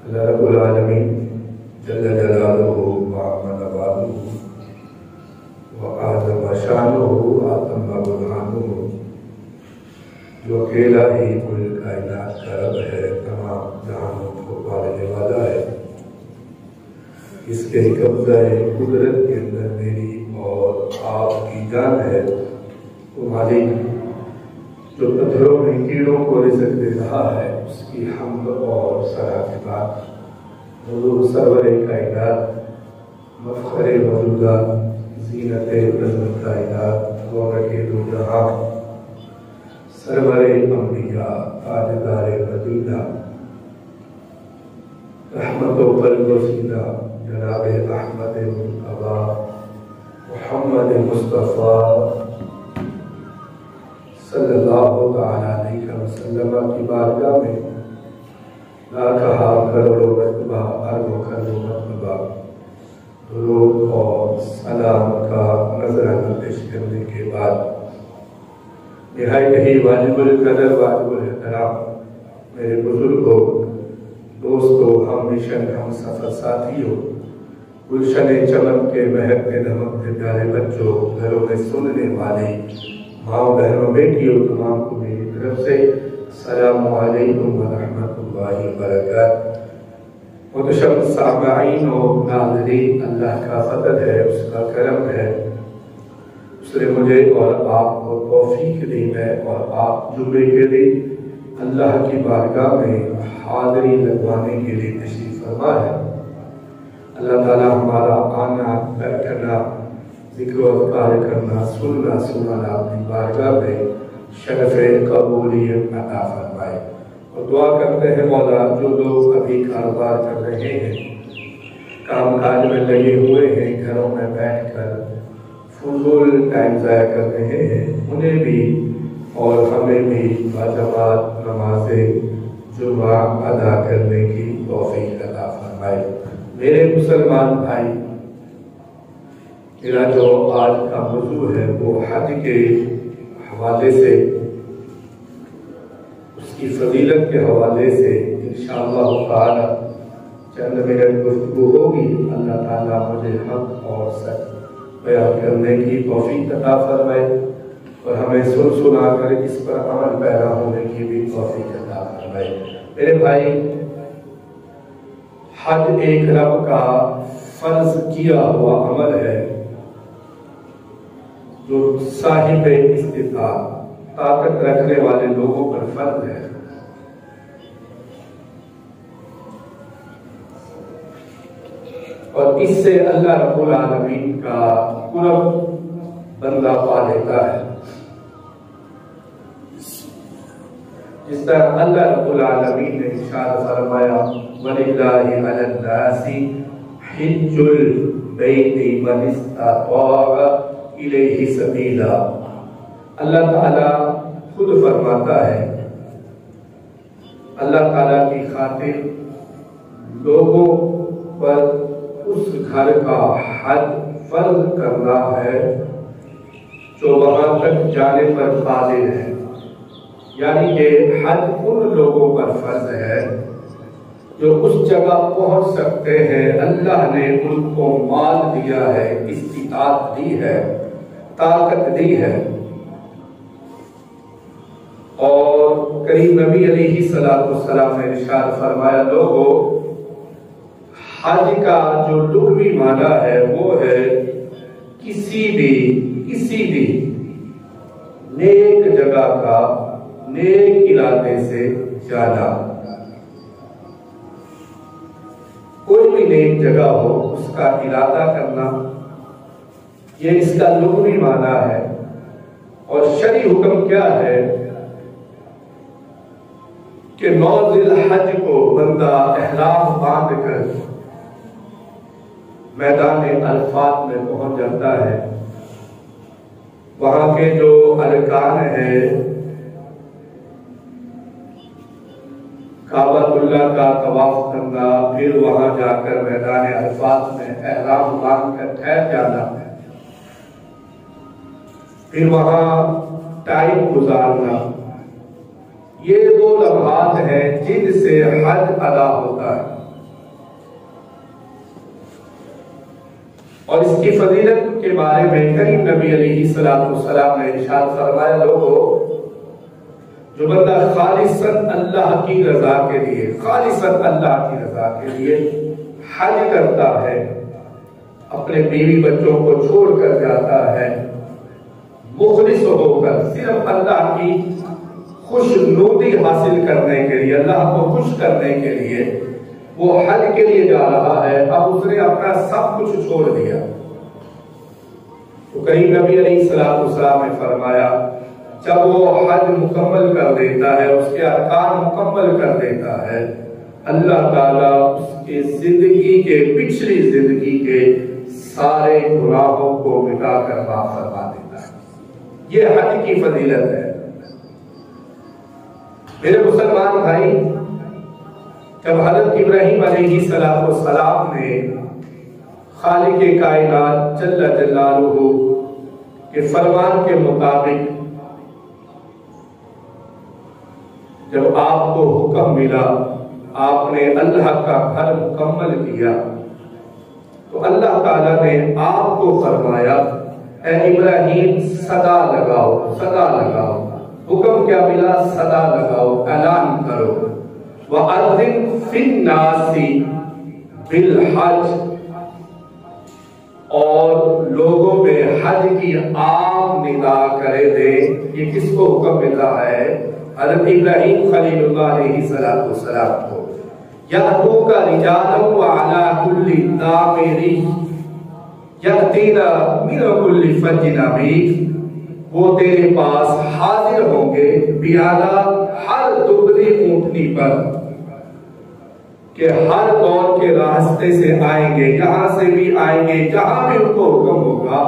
اللہ رب العالمین جل جلالہ وعظم نوالہ وأعظم شانہ وأتم برہانہ، جو اکیلا ہی کل کائنات کا رب ہے، تمام جہانوں کو پالنے والا ہے، اس کے قبضہ قدرت کے اندر میری اور آپ کی جان ہے، وہ مالک جو پتھروں میں کیڑوں کو رزق دے رہا ہے، اس کی حمد اور ثنا کے بعد حضور سرور کائنات، مفخر موجودات، زینت عظمت کائنات، رونق دو جہاں، سرور انبیاء، تاجدار مدینہ، رحمت و قلب و سینہ، جناب احمد مصطفیٰ محمد مصطفیٰ صلی اللہ تعالیٰ علیہ وسلم کی بارگاہ میں لاکھا کروڑوں مرتبہ اربوں کروڑوں مرتبہ درود اور سلام کا نذرانہ پیش کرنے کے بعد نہایت ہی واجب القدر واجب الاحترام میرے بزرگوں، دوستوں، ہم مشن، ہم سفر ساتھیوں، گلشن چمن کے مہکتے دھمکتے پیارے بچوں، گھروں میں سننے والے ماں بہنوں بیٹیوں، تمام کو میری طرف سے السلام علیکم ورحمۃ اللہ وبرکاتہ۔ محترم سامعین و ناظرین، اللہ کا فضل ہے، اس کا کرم ہے، اس نے مجھے اور آپ کو توفیق دی ہے اور آپ جمعے کے دن اللہ کی بارگاہ میں حاضری لگوانے کے لیے تشریف فرما ہے۔ اللہ تعالیٰ ہمارا آنا، بیٹھنا، ذکر و اذکار کرنا، سننا سنانا اپنی بارگاہ میں شرف قبولیت عطا فرمائے، اور دعا کرتے ہیں مولا جو لوگ ابھی کاروبار کر رہے ہیں، کام کاج میں لگے ہوئے ہیں، گھروں میں بیٹھ کر فضول ٹائم ضائع کر رہے ہیں، انہیں بھی اور ہمیں بھی باجماعت نماز جمعہ ادا کرنے کی توفیق عطا فرمائے۔ میرے مسلمان بھائی، میرا جو آج کا موضوع ہے وہ حج کے حوالے سے، اس کی فضیلت کے حوالے سے انشاءاللہ تعالی چند منٹ گفتگو ہوگی۔ اللہ تعالیٰ مجھے حق اور سچ بیان کرنے کی توفیق عطا فرمائے اور ہمیں سن سنا کر اس پر عمل پیرا ہونے کی بھی توفیق عطا فرمائے۔ میرے بھائی، حج ایک رب کا فرض کیا ہوا عمل ہے جو صاحب استطاعت، طاقت رکھنے والے لوگوں پر فرض ہے۔ اور اس سے اللہ رب العالمین کا قرب بندہ پا لیتا ہے، جس طرح اللہ رب العالمین نے ارشاد فرمایا وَلِلَّهِ عَلَى النَّاسِ حِجُّ الْبَيْتِ مَنِ اسْتَطَاعَ إِلَيْهِ سَبِيلًا۔ اللہ تعالیٰ خود فرماتا ہے، اللہ تعالیٰ کی خاطر لوگوں پر اس گھر کا حج فرض کرنا ہے جو وہاں تک جانے پر قادر ہے، یعنی کہ حج ان لوگوں پر فرض ہے جو اس جگہ پہنچ سکتے ہیں، اللہ نے ان کو مال دیا ہے، استطاعت دی ہے، طاقت دی ہے۔ اور کریم نبی علیہ السلام نے ارشاد فرمایا، لوگوں، حج کا جو لغوی معنی ہے وہ ہے کسی بھی نیک جگہ کا، نیک علاقے سے جانا، کوئی بھی نیک جگہ ہو اس کا ارادہ کرنا، یہ اس کا لغوی معنی ہے۔ اور شرعی حکم کیا ہے کہ 9 ذی الحج کو بندہ احرام باندھ کر میدان عرفات میں پہنچ جاتا ہے، وہاں کے جو ارکان ہیں، کعبۃ اللہ کا طواف کرنا، پھر وہاں جا کر میدان عرفات میں احرام باندھ کر ٹھہر جانا، پھر وہاں ٹائم گزارنا، یہ وہ لمحات ہیں جن سے حج ادا ہوتا ہے، اور اس کی فضیلت کے بارے میں کریم نبی علیہ السلام نے ارشاد فرمایا، لوگوں جو بندہ خالصاً اللہ کی رضا کے لیے، خالصاً اللہ کی رضا کے لیے حج کرتا ہے، اپنے بیوی بچوں کو چھوڑ کر جاتا ہے، مخلص ہو کر صرف اللہ کی خوشنودی حاصل کرنے کے لیے، اللہ کو خوش کرنے کے لیے وہ حج کے لیے جا رہا ہے، اب اس نے اپنا سب کچھ چھوڑ دیا، تو کریم نبی علیہ السلام نے فرمایا جب وہ حج مکمل کر دیتا ہے، اس کے ارکان مکمل کر دیتا ہے، اللہ تعالیٰ اس کے زندگی کے، پچھلی زندگی کے سارے گناہوں کو مٹا کر معاف فرما دیتا ہے۔ یہ حج کی فضیلت ہے۔ میرے مسلمان بھائی، جب حضرت ابراہیم علیہ السلام نے خالق کائنات جل جلالہ کے فرمان کے مطابق جب آپ کو حکم ملا، آپ نے اللہ کا گھر مکمل کیا، تو اللہ تعالیٰ نے آپ کو فرمایا اے ابراہیم صدا لگاؤ، صدا لگاؤ۔ حکم کیا ملا؟ صدا لگاؤ، اعلان کرو، وَأَذِّن فِي النَّاسِ بِالْحَجِّ، اور لوگوں میں حج کی عام ندا کرے دے۔ یہ کس کو حکم مل رہا ہے؟ حضرت ابراہیم خلیل اللہ علیہ السلام کو۔ یَأْتُوکَ رِجَالًا وَعَلَىٰ كُلِّ ضَامِرٍ یَأْتِینَ مِنْ كُلِّ فَجٍّ عَمِیقٍ، وہ تیرے پاس حاضر ہوں گے بیادا ہر دبلی اونٹنی پر، کہ ہر دور کے راستے سے آئیں گے، یہاں سے بھی آئیں گے، جہاں بھی ان کو حکم ہوگا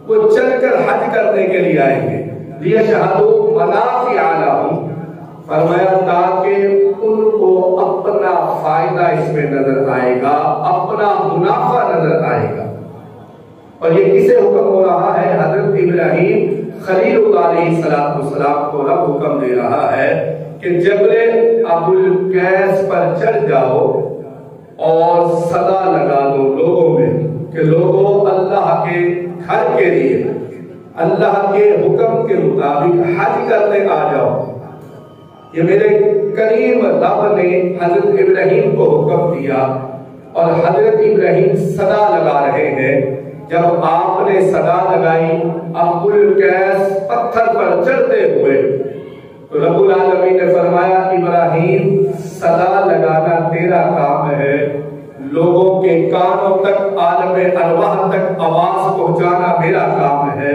وہ چل کر حج کرنے کے لیے آئیں گے۔ لِيَشْهَدُوا مَنَافِعَ لَهُمْ، فرمایا تاکہ ان کو اپنا فائدہ اس میں نظر آئے گا، اپنا منافع نظر آئے گا۔ اور یہ کسے حکم ہو رہا ہے؟ حضرت ابراہیم خلیل اللہ علیہ السلام کو رب حکم دے رہا ہے کہ جبل ابو القیس پر چڑھ جاؤ اور صدا لگا دو لوگوں میں کہ لوگوں اللہ کے گھر کے لیے، اللہ کے حکم کے مطابق حج کرنے آ جاؤ۔ یہ میرے کریم رب نے حضرت ابراہیم کو حکم دیا، اور حضرت ابراہیم صدا لگا رہے ہیں۔ جب آپ نے صدا لگائی ابو القیس پتھر پر چڑھتے ہوئے، تو رب العالمین نے فرمایا ابراہیم صدا لگانا تیرا کام ہے، لوگوں کے کانوں تک، عالم ارواح تک آواز پہنچانا میرا کام ہے۔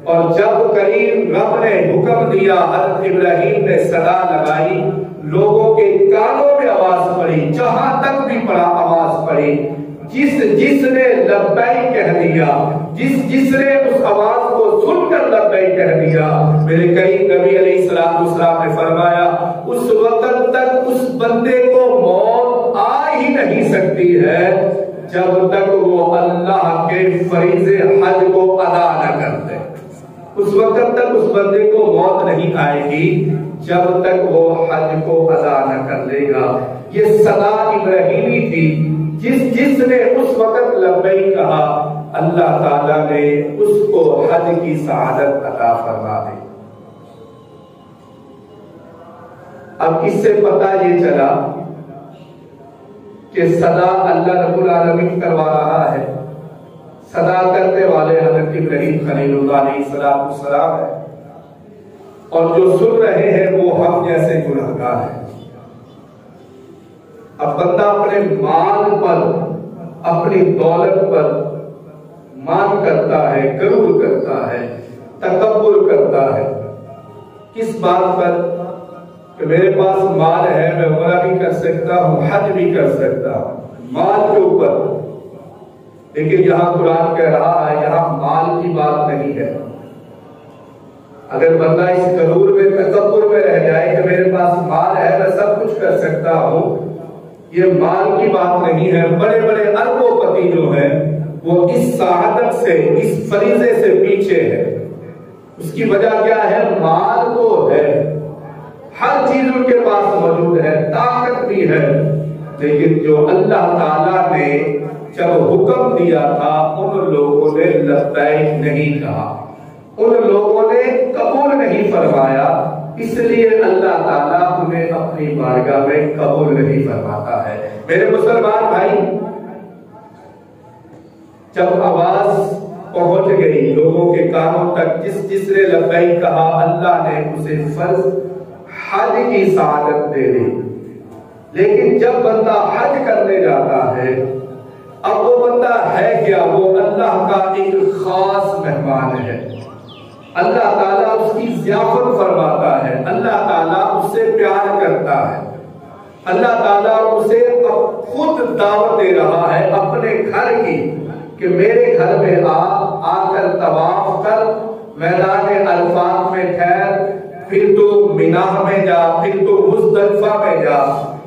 اور جب کریم رب نے حکم دیا، حضرت ابراہیم نے صدا لگائی، لوگوں کے کانوں میں آواز پڑی، جہاں تک بھی پڑا آواز پڑی، جس نے لبیک کہہ دیا، جس نے اس آواز کو سن کر لبیک کہہ دیا، میرے کریم نبی علیہ السلام نے فرمایا اس وقت تک اس بندے کو موت آ ہی نہیں سکتی ہے جب تک وہ اللہ کے فریضے حج کو ادا نہ کر دے۔ اس وقت تک اس بندے کو موت نہیں آئے گی جب تک وہ حج کو ادا نہ کر لے گا۔ یہ صدا ابراہیمی تھی، جس نے اس وقت لبیک کہا، اللہ تعالیٰ نے اس کو حج کی سعادت عطا فرما دی۔ اب اس سے پتہ یہ چلا کہ صدا اللہ رب العالمین کروا رہا ہے، صدا کرنے والے حضرت ابراہیم خلیل اللہ علیہ السلام ہے، اور جو سن رہے ہیں وہ ہم جیسے گنہگار ہیں۔ اب بندہ اپنے مال پر، اپنی دولت پر مان کرتا ہے، غرور کرتا ہے، تکبر کرتا ہے۔ کس بات پر؟ کہ میرے پاس مال ہے، میں عمرہ بھی کر سکتا ہوں، حج بھی کر سکتا ہوں، مال کے اوپر۔ لیکن یہاں قرآن کہہ رہا ہے یہاں مال کی بات نہیں ہے۔ اگر بندہ اس غرور میں، تکبر میں رہ جائے کہ میرے پاس مال ہے، میں سب کچھ کر سکتا ہوں، یہ مال کی بات نہیں ہے۔ بڑے بڑے اربوں پتی جو ہیں وہ اس سعادت سے، اس فریضے سے پیچھے ہے۔ اس کی وجہ کیا ہے؟ مال تو ہے، ہر چیز ان لیکن جو اللہ تعالیٰ نے جب حکم دیا تھا ان لوگوں نے لبیک نہیں کہا، ان لوگوں نے قبول نہیں فرمایا، اس لیے اللہ تعالیٰ انہیں اپنی بارگاہ میں قبول نہیں فرماتا ہے۔ میرے مسلمان بھائی، جب آواز پہنچ گئی لوگوں کے کانوں تک، جس نے لبیک کہا اللہ نے اسے فرض حج کی سعادت دے دی۔ لیکن جب بندہ حج کرنے جاتا ہے، اب وہ بندہ ہے کیا؟ وہ اللہ کا ایک خاص مہمان ہے، اللہ تعالیٰ اس کی ضیافت فرماتا ہے، اللہ تعالیٰ اس سے پیار کرتا ہے، اللہ تعالیٰ اسے خود دعوت دے رہا ہے اپنے گھر کی کہ میرے گھر میں آ کر طواف کر، میدان عرفات میں ٹھہر، پھر تو منا میں جا، پھر تو مزدلفہ میں جا،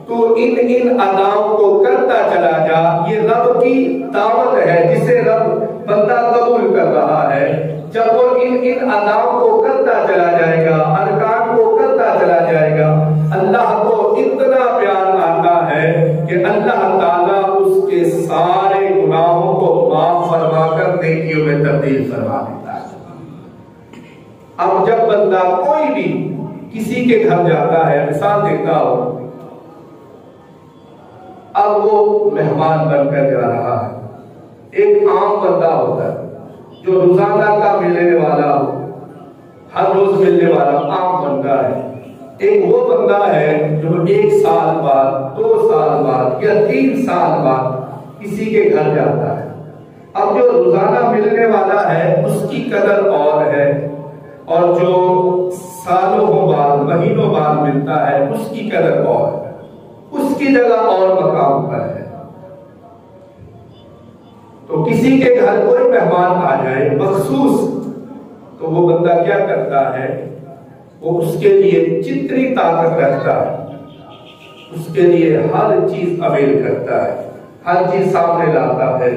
تو ان اداؤں کو کرتا چلا جا۔ یہ رب کی دعوت ہے جسے رب بندہ قبول کر رہا ہے۔ جب وہ ان اداؤں کو کرتا چلا جائے گا، ارکان کو کرتا چلا جائے گا، اللہ کو اتنا پیار آتا ہے کہ اللہ تعالیٰ اس کے سارے گناہوں کو معاف فرما کر نیکیوں میں تبدیل فرما دیتا ہے۔ اب جب بندہ کوئی بھی کسی کے گھر جاتا ہے، مثال دیتا ہو، اب وہ مہمان بن کر جا رہا ہے۔ ایک عام بندہ ہوتا ہے جو روزانہ کا ملنے والا ہو، ہر روز ملنے والا عام بندہ ہے۔ ایک وہ بندہ ہے جو 1 سال بعد، 2 سال بعد یا 3 سال بعد کسی کے گھر جاتا ہے۔ اب جو روزانہ ملنے والا ہے اس کی قدر اور ہے، اور جو سالوں بعد، مہینوں بعد ملتا ہے اس کی قدر اور ہے، اس کی جگہ اور مقام پر ہے۔ تو کسی کے گھر کوئی مہمان آ جائے مخصوص، تو وہ بندہ کیا کرتا ہے؟ وہ اس کے لیے جتنی طاقت رکھتا ہے اس کے لیے ہر چیز اویل کرتا ہے، ہر چیز سامنے لاتا ہے۔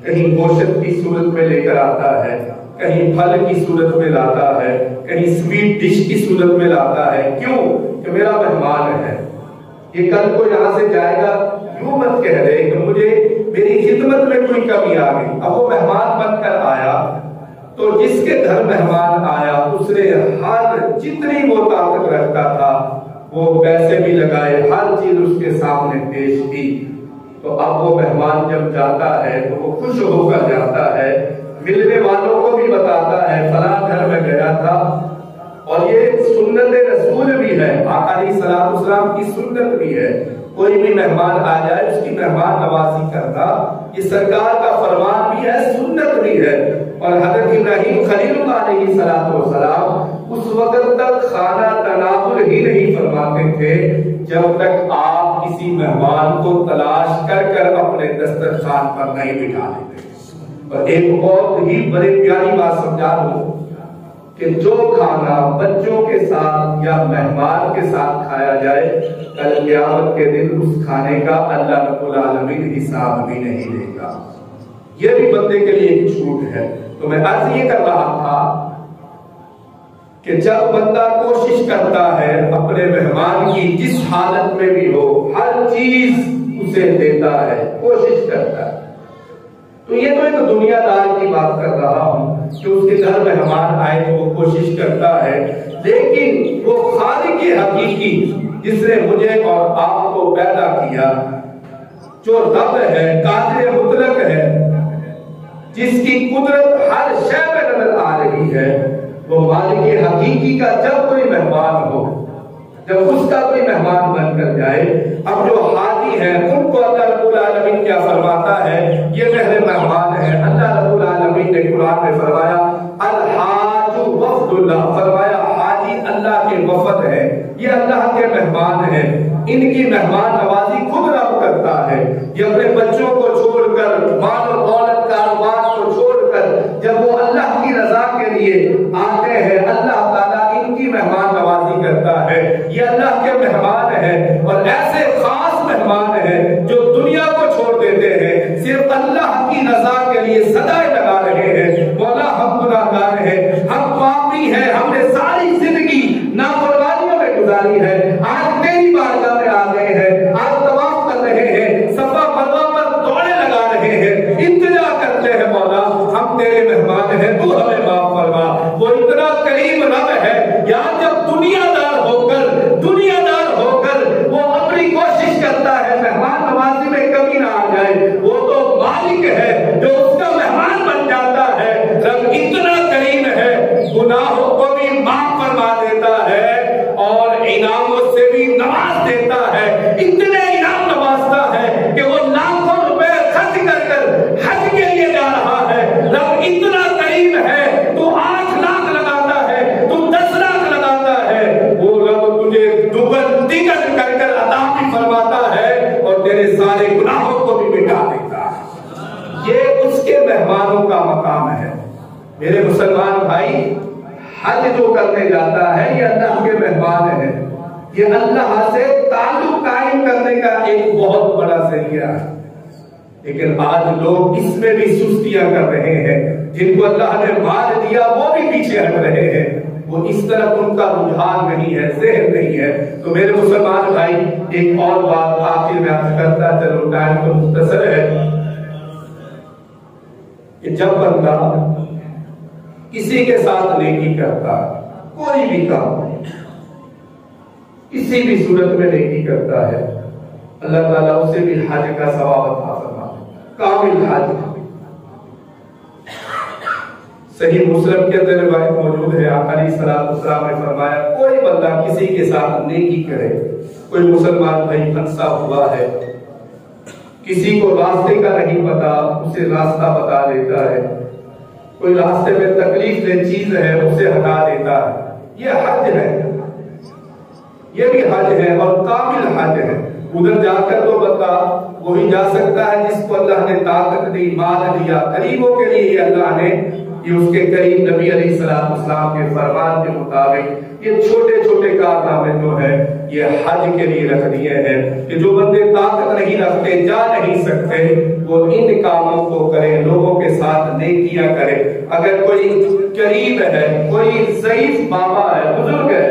کہیں گوشت کی صورت میں لے کر آتا ہے، کہیں پھل کی صورت میں لاتا ہے، کہیں سویٹ ڈش کی صورت میں لاتا ہے۔ کیوں؟ کہ میرا مہمان ہے، یہ کل کو یہاں سے جائے گا، یوں مت کہہ رہے کہ مجھے میری خدمت میں کوئی کمی آ گئی۔ اب وہ مہمان بن کر آیا تو جس کے گھر مہمان آیا اس نے ہر جتنی وہ طاقت رکھتا تھا وہ پیسے بھی لگائے، ہر چیز اس کے سامنے پیش کی۔ تو اب وہ مہمان جب جاتا ہے تو وہ خوش ہو کر جاتا ہے، ملنے والوں کو بھی بتاتا ہے فلاں گھر میں گیا تھا۔ اور یہ سنت رسول بھی ہے، آقا علیہ الصلوۃ والسلام کی سنت بھی ہے، کوئی بھی مہمان آ جائے اس کی مہمان نوازی کرنا یہ سرکار کا فرمان بھی ہے، سنت بھی ہے۔ اور حضرت ابراہیم خلیل اللہ علیہ السلام اس وقت تک کھانا تناول ہی نہیں فرماتے تھے جب تک آپ کسی مہمان کو تلاش کر کر اپنے دسترخوان پر نہیں بٹھا لیتے۔ اور ایک بہت ہی بڑی پیاری بات سمجھا دوں کہ جو کھانا بچوں کے ساتھ یا مہمان کے ساتھ کھایا جائے، کل قیامت کے دن اس کھانے کا اللہ رب العالمین حساب بھی نہیں دے گا۔ یہ بھی بندے کے لیے ایک چھوٹ ہے۔ تو میں عرض یہ کر رہا تھا کہ جب بندہ کوشش کرتا ہے اپنے مہمان کی جس حالت میں بھی ہو ہر چیز اسے دیتا ہے، کوشش کرتا ہے، تو یہ تو ایک دنیا دار کی بات کر رہا ہوں کہ اس کے گھر مہمان آئے تو وہ کوشش کرتا ہے، لیکن وہ خالق حقیقی جس نے مجھے اور آپ کو پیدا کیا، جو رب ہے، قادر مطلق ہے، جس کی قدرت ہر شے میں نظر آ رہی ہے، وہ مالک حقیقی کا جب کوئی مہمان ہو، جب اس کا کوئی مہمان بن کر جائے، اب جو حاجی ہے ان کو اللہ رب العالمین کیا فرماتا ہے؟ یہ میرے مہمان ہیں۔ اللہ رب العالمین نے قرآن میں فرمایا الحاج وفد اللہ، فرمایا حاجی اللہ کے وفد ہے، یہ اللہ کے مہمان ہیں، ان کی مہمان نوازی خود رب کرتا ہے۔ یہ اپنے بچوں کو چھوڑ کر، مال و دولت کاروبار کو چھوڑ کر جب وہ اللہ کی رضا کے لیے آتے ہیں، اللہ تعالیٰ ان کی مہمان نوازی کرتا ہے۔ یہ اللہ کے مہمان ہیں، اور ایسے خاص مہمان ہیں جو دنیا کو چھوڑ دیتے ہیں، صرف اللہ کی رضا کے لیے صدائیں لگا رہے ہیں، مولا ہم گناہگار ہیں، ہم پاپی ہیں، ہم نے ساری زندگی نافرمانیوں میں گزاری ہے، آج تیری بارگاہ میں آ گئے ہیں، آج طواف کر رہے ہیں، تصدیق کر کر عطا بھی فرماتا ہے اور تیرے سارے گناہوں کو بھی مٹا دیتا ہے۔ یہ اس کے مہمانوں کا مقام ہے۔ میرے مسلمان بھائی، حج جو کرنے جاتا ہے یہ اللہ کے مہمان ہے، یہ اللہ سے تعلق قائم کرنے کا ایک بہت بڑا ذریعہ ہے۔ لیکن آج لوگ اس میں بھی سستیاں کر رہے ہیں، جن کو اللہ نے مال دیا وہ بھی پیچھے ہٹ رہے ہیں، وہ اس طرف ان کا رجحان نہیں ہے، ذہن نہیں ہے۔ تو میرے مسلمان بھائی، ایک اور بات آخر میں عرض کرتا چلو، ٹائم تو مختصر ہے، کہ جب بندہ کسی کے ساتھ نیکی کرتا ہے، کوئی بھی کام کسی بھی صورت میں نیکی کرتا ہے، اللہ تعالیٰ اسے بھی حج کا ثواب عطا فرماتا ہے، کامل حج۔ صحیح مسلم کے اندر روایت موجود ہے، آقا علیہ السلام نے فرمایا کوئی بندہ کسی کے ساتھ نیکی کرے، کوئی مسلمان بھائی پھنسا ہوا ہے، کسی کو راستے کا نہیں پتا، اسے راستہ بتا دیتا ہے، کوئی راستے میں تکلیف دہ چیز ہے اسے ہٹا دیتا ہے، یہ حج ہے، یہ بھی حج ہے اور کامل حج ہے۔ ادھر جا کر تو بندہ وہی جا سکتا ہے جس کو اللہ نے طاقت دی، مال دیا، قریبوں کے لیے اللہ نے یہ اس کے قریب نبی علیہ السلام کے فرمان کے مطابق یہ چھوٹے چھوٹے کارنامے جو ہے یہ حج کے لیے رکھ دیے ہیں، کہ جو بندے طاقت نہیں رکھتے، جا نہیں سکتے، وہ ان کاموں کو کرے، لوگوں کے ساتھ نیکیاں کرے۔ اگر کوئی قریب ہے، کوئی ضعیف بابا ہے، بزرگ ہے،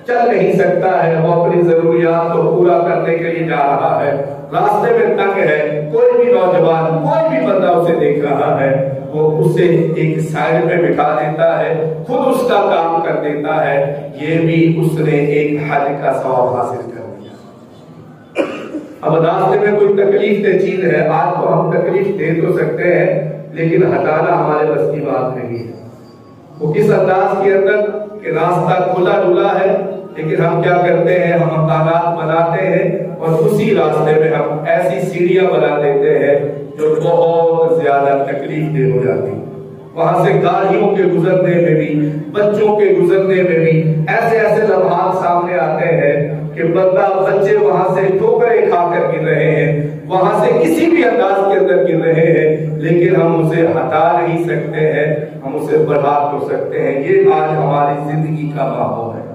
چل نہیں سکتا ہے، وہ اپنی ضروریات کو پورا کرنے کے لیے جا رہا ہے، راستے میں تنگ ہے، کوئی بھی نوجوان، کوئی بھی بندہ اسے دیکھ رہا ہے، وہ اسے ایک سائڈ میں بٹھا دیتا ہے، خود اس کا کام کر دیتا ہے، یہ بھی اس نے ایک حج کا ثواب حاصل کر دیا۔ اب راستے میں کوئی تکلیف دہ چیز ہے، آج تو ہم تکلیف دے تو سکتے ہیں لیکن ہٹانا ہمارے بس کی بات نہیں ہے۔ وہ کس انداز کے اندر کہ راستہ کھلا ڈلا ہے، لیکن ہم کیا کرتے ہیں، ہم مکانات بناتے ہیں اور اسی راستے میں ہم ایسی سیڑھیاں بنا دیتے ہیں جو بہت زیادہ تکلیف دہ ہو جاتی ہیں۔ وہاں سے گاڑیوں کے گزرنے میں بھی، بچوں کے گزرنے میں بھی ایسے ایسے لمحات سامنے آتے ہیں کہ بچے وہاں سے ٹھوکریں کھا کر گر رہے ہیں، وہاں سے کسی بھی انداز کے اندر گر رہے ہیں، لیکن ہم اسے ہٹا نہیں سکتے ہیں، ہم اسے بڑھا تو سکتے ہیں۔ یہ آج ہماری زندگی کا ماحول ہے،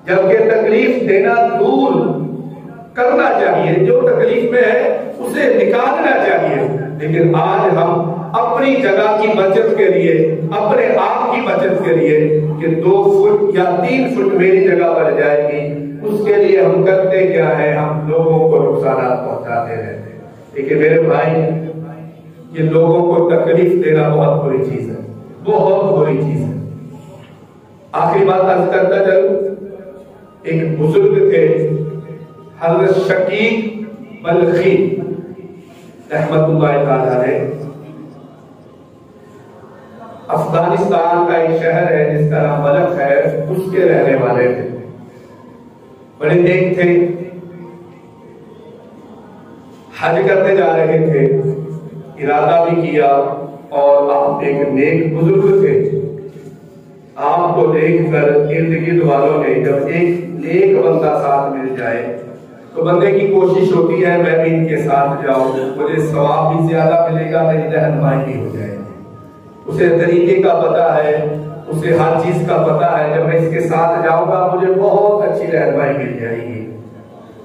جبکہ تکلیف دینا دور کرنا چاہیے، جو تکلیف میں ہے اسے نکالنا چاہیے، لیکن آج ہم اپنی جگہ کی بچت کے لیے، اپنے آپ کی بچت کے لیے کہ 2 فٹ یا 3 فٹ میری جگہ بڑھ جائے گی، اس کے لیے ہم کرتے کیا ہے، ہم لوگوں کو نقصانات پہنچاتے رہتے ہیں۔ لیکن میرے بھائی، یہ لوگوں کو تکلیف دینا بہت بری چیز ہے، بہت بری چیز ہے۔ آخری بات عرض کرتا چلوں، ایک بزرگ تھے حضرت شقیق بلخی رحمت اللہ تعالی علیہ، افغانستان کا ایک شہر ہے جس کا نام بلخ ہے، اس کے رہنے والے تھے، بڑے نیک تھے، حج کرنے جا رہے تھے، ارادہ بھی کیا، اور آپ ایک نیک بزرگ تھے، آپ کو دیکھ کر ارد گرد والوں نے، جب ایک نیک بندہ ساتھ مل جائے تو بندے کی کوشش ہوتی ہے میں بھی ان کے ساتھ جاؤں، مجھے ثواب بھی زیادہ ملے گا، میری رہنمائی بھی ہو جائے گی۔ اسے طریقے کا پتا ہے، اسے ہر چیز کا پتا ہے، جب میں اس کے ساتھ جاؤں گا مجھے بہت اچھی رہنمائی مل جائے گی۔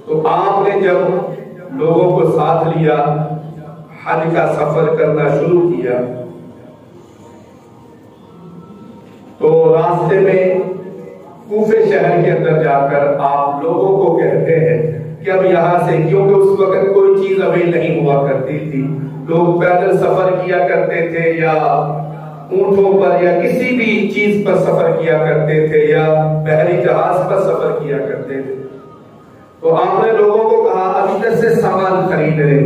تو آپ نے جب لوگوں کو ساتھ لیا، حج کا سفر کرنا شروع کیا، تو راستے میں کوفے شہر کے اندر جا کر آپ لوگوں کو کہتے ہیں کہ اب یہاں سے، کیونکہ اس وقت کوئی چیز ابھی نہیں ہوا کرتی تھی، لوگ پیدل سفر کیا کرتے تھے یا اونٹوں پر یا کسی بھی چیز پر سفر کیا کرتے تھے یا بحری جہاز پر سفر کیا کرتے تھے۔ تو آپ نے لوگوں کو کہا اب ادھر سے سامان خرید لے،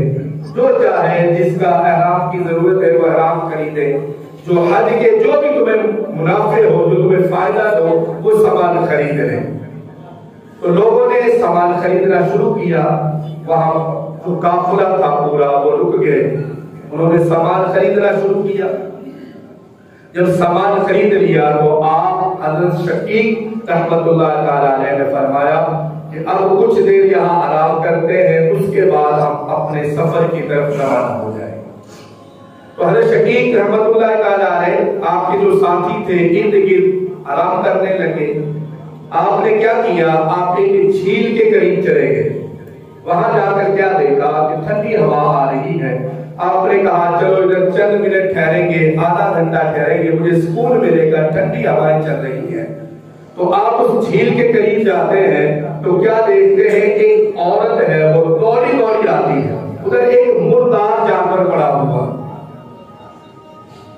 جو چاہے، جس کا احرام کی ضرورت ہے وہ احرام خریدے، جو حج کے جو بھی تمہیں منافع ہو، جو تمہیں فائدہ دو، وہ سامان خرید لے۔ تو لوگوں نے سامان خریدنا شروع کیا، وہاں جو قافلہ تھا پورا وہ رک گئے، انہوں نے سامان خریدنا شروع کیا۔ جب سامان خرید لیا تو آپ حضرت شقیق رحمت اللہ تعالی علیہ نے فرمایا کہ کہ اب کچھ دیر یہاں آرام کرتے ہیں، اس کے بعد ہم اپنے سفر کی طرف روانہ ہو جائیں۔ تو حضرت شقیق رحمت اللہ تعالیٰ علیہ آپ کے جو ساتھی تھے ارد گرد آرام کرنے لگے۔ آپ نے کیا کیا؟ آپ ایک جھیل کے قریب چلے گئے۔ وہاں جا کر کیا دیکھا کہ ٹھنڈی ہوا آ رہی ہے۔ آپ نے کہا چلو ادھر چند منٹ ٹھہریں گے، آدھا گھنٹہ ٹھہریں گے، مجھے سکون ملے گا، ٹھنڈی ہوائیں چل رہی ہیں۔ تو آپ اس جھیل کے قریب جاتے ہیں تو کیا دیکھتے ہیں؟ ایک عورت ہے، وہ دوڑی دوڑی آتی ہے، ادھر ایک مردار جانور پڑا ہوا۔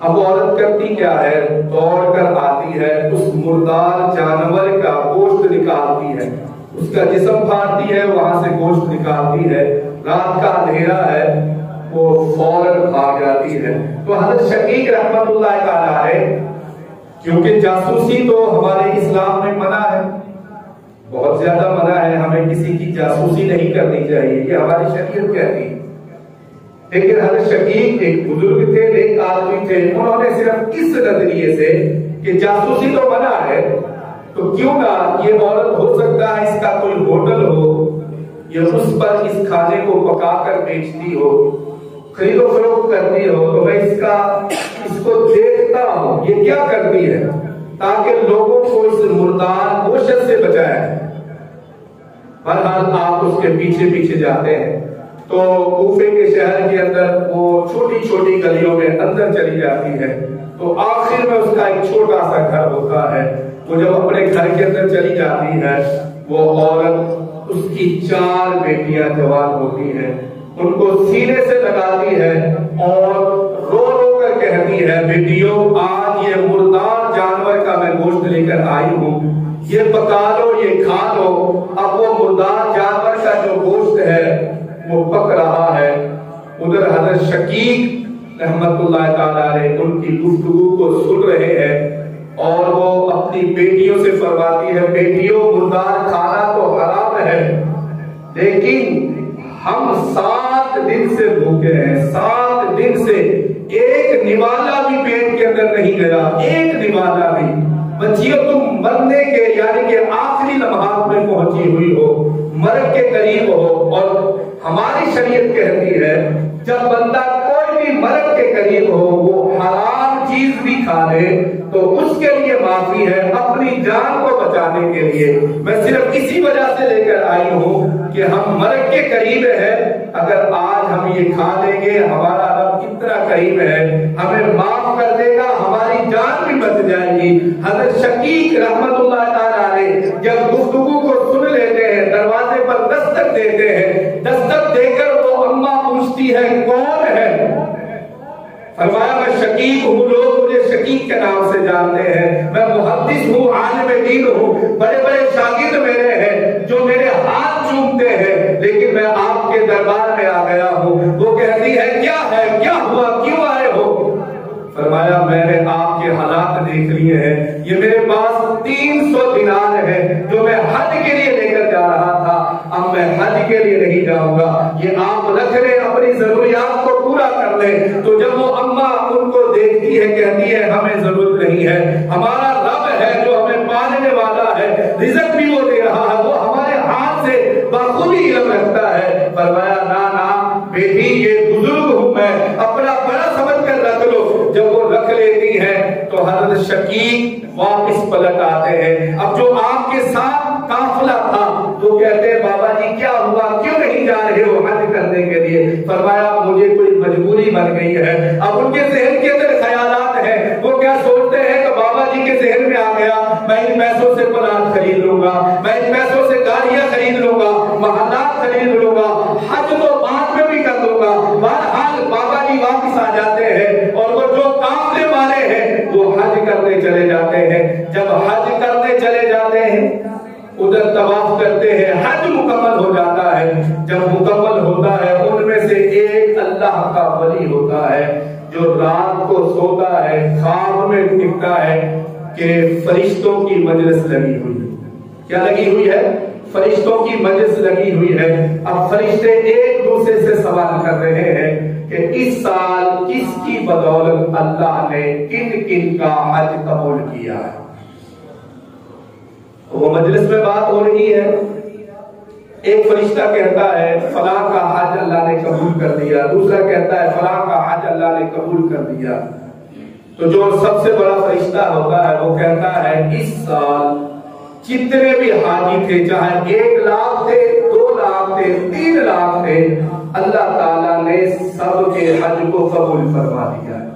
اب عورت کرتی کیا ہے؟ دوڑ کر آتی ہے، اس مردار جانور کا گوشت نکالتی ہے، اس کا جسم پھاڑتی ہے، وہاں سے گوشت نکالتی ہے۔ رات کا اندھیرا ہے، وہ فوراً بھاگ جاتی ہے۔ تو حضرت شقیق رحمت اللہ تعالیٰ ہے، کیونکہ جاسوسی تو ہمارے اسلام میں منع ہے، بہت زیادہ منع ہے، ہمیں کسی کی جاسوسی نہیں کرنی چاہیے، یہ ہماری شریعت کہتی ہے۔ لیکن حضرت شقیق ایک بزرگ تھے، ایک آدمی تھے، انہوں نے صرف اس نظریے سے کہ جاسوسی تو منع ہے تو کیوں نہ یہ عورت ہو سکتا ہے اس کا کوئی ہوٹل ہو، یا اس پر اس کھانے کو پکا کر بیچتی ہو، خرید و فروخت کرتی ہو، تو میں اس کو دیکھتا ہوں یہ کیا کرتی ہے، تاکہ لوگوں کو اس مردار گوشت سے بچائے۔ بہرحال آپ اس کے پیچھے پیچھے جاتے ہیں تو کوفے کے شہر کے اندر وہ چھوٹی چھوٹی گلیوں میں اندر چلی جاتی ہے۔ تو آخر میں اس کا ایک چھوٹا سا گھر ہوتا ہے۔ وہ جب اپنے گھر کے اندر چلی جاتی ہے، وہ عورت، اس کی 4 بیٹیاں جوان ہوتی ہیں، ان کو سینے سے لگاتی ہے اور رو رو کر کہتی ہے، بیٹیوں آج یہ مردار جانور کا میں گوشت لے کر آئی ہوں، یہ پکا لو، یہ کھا لو۔ اب وہ مردار جانور کا جو گوشت ہے وہ پک رہا ہے، ادھر حضرت شقیق رحمت اللہ تعالیٰ علیہ ان کی گفتگو کو سن رہے ہیں، اور وہ اپنی بیٹیوں سے فرماتی ہے، بیٹیوں مردار کھانا تو حرام ہے، لیکن ہم 7 دن سے بھوکے ہیں، 7 دن سے ایک نوالا بھی پیٹ کے اندر نہیں گیا، ایک نوالا بھی۔ بچیوں تم مرنے کے یعنی کہ آخری لمحات میں پہنچی ہوئی ہو، مرگ کے قریب ہو، اور ہماری شریعت کہتی ہے جب بندہ کوئی بھی مرگ کے قریب ہو وہ حرام چیز بھی کھا لے تو اس کے لیے معافی ہے، اپنی جان کو بچانے کے لیے۔ میں صرف اسی وجہ سے لے کر آئی ہوں کہ ہم مرگ کے قریب ہیں، اگر آج ہم یہ کھا لیں گے ہمارا رب کتنا قریب ہے، ہمیں معاف کر دے گا، ہماری جان بھی بچ جائے گی۔ حضرت شقیق رحمت اللہ تعالیٰ علیہ جب گفتگو کو سن لیتے ہیں، دروازے پر دستک دیتے ہیں، دستک دے کر وہ اماں پوچھتی ہے کون ہے؟ فرمایا میں شقیق ہوں، لوگ مجھے شقیق کے نام سے جانتے ہیں، میں محدث ہوں، عالم دین ہوں، بڑے بڑے شاگرد میرے ہیں جو میرے ہاتھ چومتے ہیں، لیکن میں آپ کے دربار میں آ گیا ہوں۔ وہ کہتی ہے کیا ہے، کیا ہوا، کیوں آئے ہو؟ فرمایا میں نے آپ کے حالات دیکھ لیے ہیں، یہ میرے پاس 300 دینار ہے جو میں حج کے لیے لے کر جا رہا تھا، اب میں حج کے لیے نہیں جاؤں گا، یہ آپ رکھ لیں، اپنی ضروریات کو پورا کر لیں۔ تو جب وہ اماں ان کو دیکھتی ہے کہتی ہے ہمیں ضرورت نہیں ہے، ہمارا رب ہے جو ہمیں پالنے والا ہے، رزق بھی وہ دے رہا ہے، وہ ہمارے ہاتھ سے بخود ہی علم رکھتا ہے۔ فرمایا نا نا بیٹی یہ بزرگ ہوں میں، اپنا بڑا سمجھ کر رکھ لو۔ جب وہ رکھ لیتی ہے تو حضرت شقیق واپس پلٹ آتے ہیں۔ اب جو آپ کے ساتھ قافلہ تھا وہ کہتے ہیں بابا جی کیا ہوا، کیوں نہیں جا رہے ہو حج کرنے کے لیے؟ فرمایا مجھے کوئی مجبوری بن گئی ہے۔ اب ان کے ذہن کے اندر خیالات ہیں، وہ کیا سوچتے ہیں کہ بابا جی کے ذہن میں آ گیا میں ان پیسوں سے پلاٹ خرید لوں گا، میں ان پیسوں سے گاڑیاں خرید لوں گا، محلات خرید لوں گا، حج تو بعد میں بھی کر لوں گا۔ بہرحال بابا جی واپس آ جاتے ہیں اور وہ جو قافلے والے ہیں وہ حج کرنے چلے جاتے ہیں۔ جب حج کرنے چلے جاتے ہیں ادھر طواف کرتے ہیں، حج مکمل ہو جاتا ہے۔ جب مکمل ہوتا ہے ان میں سے ایک اللہ کا ولی ہوتا ہے جو رات کو سوتا ہے، خواب میں دکھتا ہے کہ فرشتوں کی مجلس لگی ہوئی ہے۔ کیا لگی ہوئی ہے؟ فرشتوں کی مجلس لگی ہوئی ہے۔ اب فرشتے ایک دوسرے سے سوال کر رہے ہیں کہ اس سال کس کی بدولت اللہ نے کن کن کا حج قبول کیا ہے۔ وہ مجلس میں بات ہو رہی ہے، ایک فرشتہ کہتا ہے فلاں کا حج اللہ نے قبول کر دیا، دوسرا کہتا ہے فلاں کا حج اللہ نے قبول کر دیا۔ تو جو سب سے بڑا فرشتہ ہوتا ہے وہ کہتا ہے اس سال جتنے بھی حاجی تھے، چاہے 1 لاکھ تھے، 2 لاکھ تھے، 3 لاکھ تھے، اللہ تعالیٰ نے سب کے حج کو قبول فرما دیا ہے،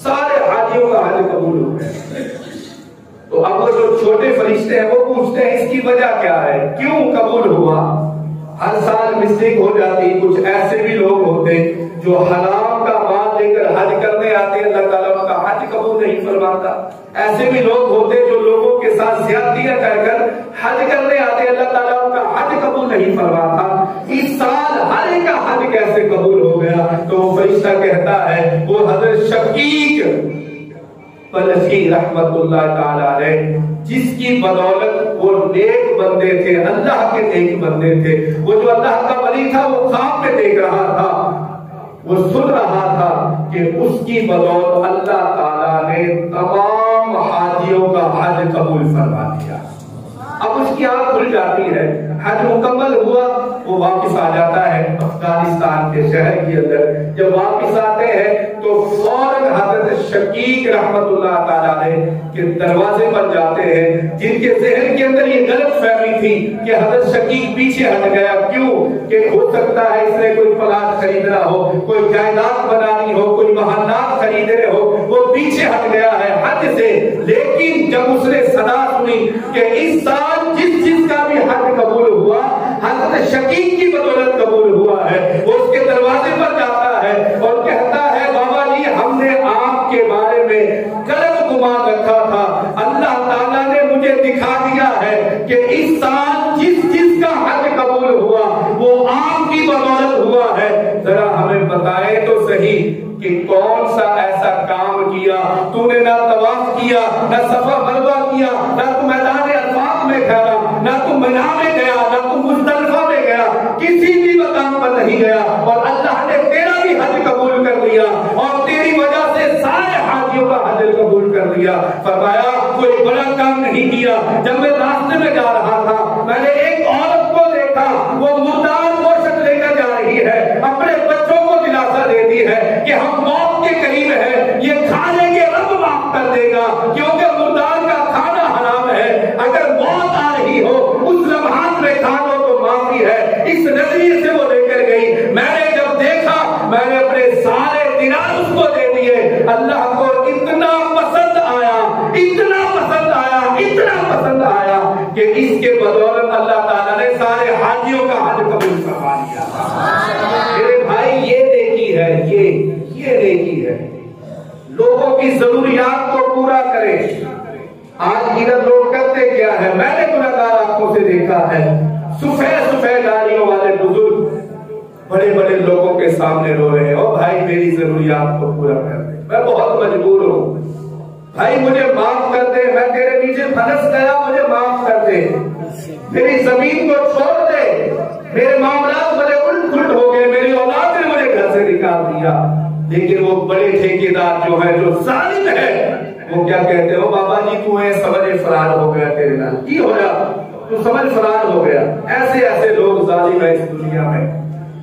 سارے حاجیوں کا حج قبول ہو گیا۔ تو اب وہ جو چھوٹے فرشتے ہیں وہ پوچھتے ہیں اس کی وجہ کیا ہے، کیوں قبول ہوا؟ ہر سال مسٹیک ہو جاتی، کچھ ایسے بھی لوگ ہوتے جو حرام کا مال لے کر حج کرنے آتے، اللہ تعالیٰ ان کا حج قبول نہیں فرماتا۔ ایسے بھی لوگ ہوتے جو لوگوں کے ساتھ زیادتیاں کر کر حج کرنے آتے، اللہ تعالیٰ ان کا حج قبول نہیں فرماتا۔ اس سال ہر ایک کا حج کیسے قبول ہو گیا؟ تو وہ فرشتہ کہتا ہے وہ حضرت شقیق بلخی رحمت اللہ تعالیٰ علیہ، جس کی بدولت وہ نیک بندے تھے، اللہ کے نیک بندے تھے، وہ جو اللہ کا ولی تھا وہ خواب میں دیکھ رہا تھا، وہ سن رہا تھا کہ اس کی بدولت اللہ تعالیٰ نے تمام حاجیوں کا حج قبول فرما دیا۔ اب اس کی آنکھ کھل جاتی ہے، حج مکمل ہوا، وہ واپس آ جاتا ہے افغانستان کے شہر کے اندر۔ جب واپس آتے ہیں تو فوراً حضرت شقیق رحمت اللہ تعالیٰ علیہ کے دروازے پر جاتے ہیں، جن کے ذہن کے اندر یہ غلط فہمی تھی کہ حضرت شقیق پیچھے ہٹ گیا، کیوں کہ ہو سکتا ہے اس نے کوئی پلاٹ خریدنا ہو، کوئی جائیداد بنانی ہو، کوئی محلات خریدنے ہو، وہ پیچھے ہٹ گیا ہے حج سے۔ لیکن جب اس نے صدا سنی کہ اس سال جس کا بھی حج قبول ہوا حضرت شقیق کی بدولت قبول ہوا ہے، وہ اس کے دروازے پر جاتا ہے اور کہتا ہے بابا جی ہم نے آپ کے بارے میں غلط گمان رکھا تھا، اللہ تعالیٰ نے مجھے دکھا دیا ہے کہ اس سال جس کا حج قبول ہوا وہ آپ کی بدولت ہوا ہے۔ ذرا ہمیں بتائیں تو صحیح کہ کون سا ایسا کام کیا تو نے، نہ طواف کیا، نہ صفا مروہ کیا، نہ تو میدان عرفات میں کھڑا، نہ تو منی میں گیا، نہ تو مزدلفہ میں گیا، کسی بھی مقام پر نہیں گیا، اور اللہ نے تیرا بھی حج قبول کر لیا اور تیری وجہ سے سارے حاجیوں کا حج قبول کر لیا۔ فرمایا کوئی بڑا کام نہیں کیا۔ جب میں راستے میں جا رہا تھا میں نے ایک عورت کو دیکھا، وہ مردار گوشت لے کر جا رہی ہے، اپنے بچوں کو دلاسا دیتی ہے کہ ہم موت کے قریب ہیں، یہ کھا لیں گے رب معاف کر دے گا، کیونکہ مردار کا کھانا حرام ہے، اگر موت آ رہی ہو اس لمحات میں کھا لو تو معافی ہے۔ اس نظریے سے وہ لے کر گئی۔ میں نے جب دیکھا میں نے اپنے سارے دینار اس کو دے دیے۔ اللہ کو اتنا پسند آیا، اتنا پسند آیا، اتنا پسند آیا کہ اس کے بدولت اللہ تعالیٰ نے سارے حاجیوں کا حج قبول فرما لیا۔ میرے بھائی یہ نیکی ہے، یہ نیکی ہے، لوگوں کی ضروریات کو پورا کرے۔ آج ادھر لوگ کرتے کیا ہے؟ میں نے گناہگار آنکھوں سے دیکھا ہے، سفید گاڑیوں والے بزرگ بڑے بڑے لوگوں کے سامنے رو رہے ہیں، او بھائی میری ضروریات کو پورا کر دے، میں بہت مجبور ہوں، بھائی مجھے معاف کر دے، میں تیرے نیچے پھنس گیا، مجھے معاف کر دے، میری زمین کو چھوڑ دے، میرے معاملات بڑے الٹ پلٹ ہو گئے، میری اولاد نے مجھے گھر سے نکال دیا۔ لیکن وہ بڑے ٹھیکیدار جو ہے، جو ظالم ہے، وہ کیا کہتے ہو بابا جی تو سمجھ فرار ہو گیا، تیرے نال کی ہو گیا، تو سمجھ فرار ہو گیا۔ ایسے لوگ ظالم ہیں اس دنیا میں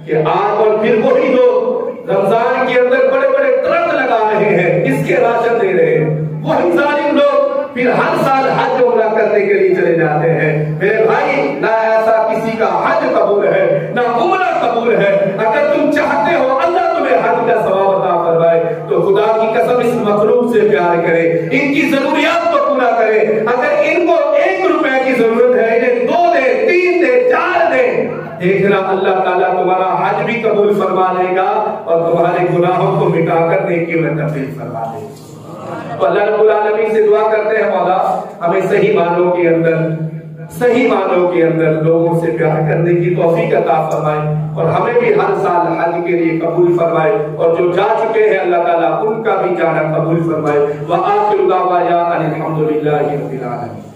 کہ آج اور پھر وہی لوگ رمضان کے اندر بڑے بڑے ٹرک لگا رہے ہیں، اس کے راشن دے رہے ہیں، وہی ظالم لوگ پھر ہر سال حج عمرہ کرنے کے لیے چلے جاتے ہیں۔ میرے بھائی نہ ایسا کسی کا حج قبول ہے نہ عمرہ قبول ہے۔ اگر تم چاہتے ہو اللہ تمہیں حج کا ثواب عطا فرمائے تو خدا کی قسم اس مخلوق سے پیار کرے، ان کی ضروریات کو پورا کرے۔ اگر ان کو 1 روپے کی ضرورت ہے انہیں 2 دے، 3 دے، 4 دے، دیکھنا اللہ تعالیٰ تمہارا حج بھی قبول فرما لے گا اور تمہارے گناہوں کو مٹا کر نیکی میں تبدیل فرما دے گا۔ تو اللہ رب العالمین سے دعا کرتے ہیں مولا ہمیں صحیح معنوں کے اندر لوگوں سے پیار کرنے کی توفیق عطا فرمائے، اور ہمیں بھی ہر سال حج کے لیے قبول فرمائے، اور جو جا چکے ہیں اللہ تعالیٰ ان کا بھی جانا قبول فرمائے۔ وآخر دعوانا الحمدللہ رب العالمین۔